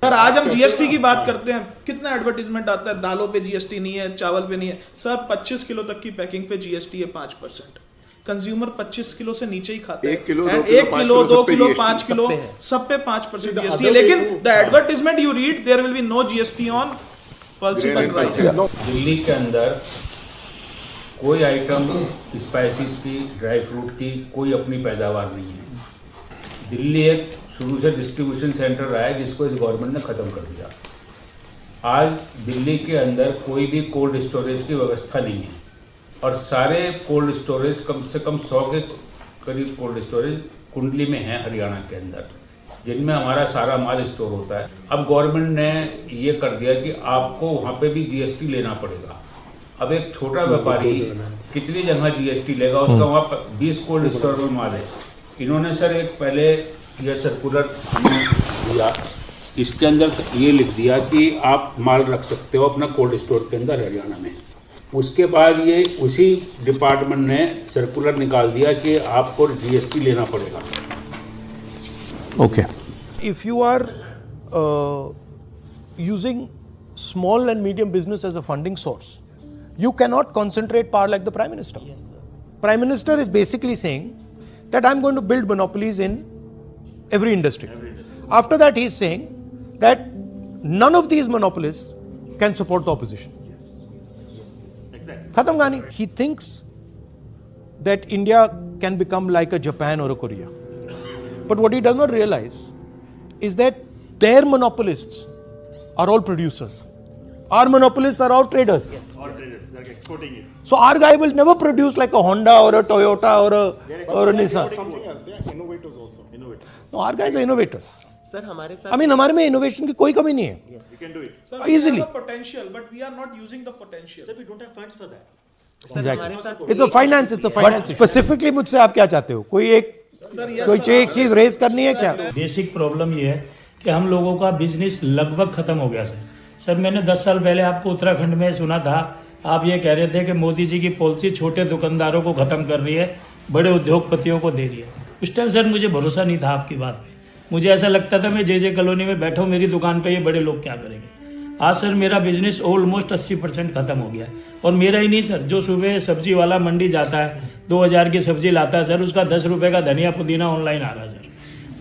Sir आज हम GST की बात करते हैं, कितना एडवर्टीजमेंट आता है, दालों पे जीएसटी नहीं है, चावल पे नहीं है। सर 25 किलो तक की पैकिंग पे जीएसटी है 5%। कंज्यूमर 25 किलो से नीचे ही खाता है। 1 किलो 2 किलो 5 किलो सब पे 5% जीएसटी है। लेकिन the advertisement you read there will be no GST on pulses rice. Delhi के अंदर कोई आइटम स्पाइसेस की, ड्राई फ्रूट की कोई अपनी पैदावार नहीं है। दिल्ली एक शुरू से डिस्ट्रीब्यूशन सेंटर रहा है जिसको इस गवर्नमेंट ने ख़त्म कर दिया। आज दिल्ली के अंदर कोई भी कोल्ड स्टोरेज की व्यवस्था नहीं है और सारे कोल्ड स्टोरेज कम से कम 100 के करीब कोल्ड स्टोरेज कुंडली में हैं हरियाणा के अंदर, जिनमें हमारा सारा माल स्टोर होता है। अब गवर्नमेंट ने ये कर दिया कि आपको वहाँ पे भी जीएसटी लेना पड़ेगा। अब एक छोटा व्यापारी कितनी जगह जीएसटी लेगा, उसका वहाँ 20 कोल्ड स्टोर में माल है। इन्होंने सर एक पहले यह सर्कुलर दिया, इसके अंदर ये लिख दिया कि आप माल रख सकते हो अपना कोल्ड स्टोर के अंदर हरियाणा में। उसके बाद ये उसी डिपार्टमेंट ने सर्कुलर निकाल दिया कि आपको जीएसटी लेना पड़ेगा। Okay, if you are using small and medium business as a funding source, you cannot concentrate power like the Prime Minister. Yes, sir. Prime Minister is basically saying that I'm going to build monopolies in every industry. After that, he is saying that none of these monopolies can support the opposition. Exactly. Khatam Gani. He thinks that India can become like a Japan or a Korea. But what he does not realize is that their monopolists are all producers. Our monopolists are all traders. Yes, all traders. They're exporting it. So our guy will never produce like a Honda or a Toyota or a Nissan. Something else. They are innovators also. Innovators. No, our guys are innovators. Sir हमारे साथ हमारे में innovation की कोई कमी नहीं है. We can do it. Sir, easily. We have the potential, but we are not using the potential. Sir, we don't have funds for that. Sir हमारे साथ It's a finance. But specifically मुझसे आप क्या चाहते हो? कोई एक चीज रेज करनी है क्या? बेसिक प्रॉब्लम ये है कि हम लोगों का बिजनेस लगभग खत्म हो गया सर। मैंने 10 साल पहले आपको उत्तराखंड में सुना था, आप ये कह रहे थे कि मोदी जी की पॉलिसी छोटे दुकानदारों को खत्म कर रही है, बड़े उद्योगपतियों को दे रही है। उस टाइम सर मुझे भरोसा नहीं था आपकी बात पे। मुझे ऐसा लगता था मैं जे कॉलोनी में बैठा हूँ, मेरी दुकान पे ये बड़े लोग क्या करेंगे। आज सर मेरा बिजनेस ऑलमोस्ट 80% खत्म हो गया है। और मेरा ही नहीं सर, जो सुबह सब्जी वाला मंडी जाता है 2000 की सब्जी लाता है सर, उसका 10 रुपये का धनिया पुदीना ऑनलाइन आ रहा है सर,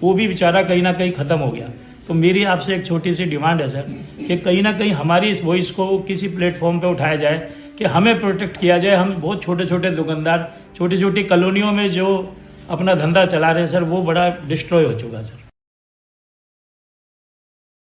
वो भी बेचारा कहीं ना कहीं ख़त्म हो गया। तो मेरी आपसे एक छोटी सी डिमांड है सर कि कहीं ना कहीं हमारी इस वॉइस को किसी प्लेटफॉर्म पे उठाया जाए कि हमें प्रोटेक्ट किया जाए। हम बहुत छोटे छोटे दुकानदार छोटी छोटी कॉलोनियों में जो अपना धंधा चला रहे हैं सर, वो बड़ा डिस्ट्रॉय हो चुका है सर।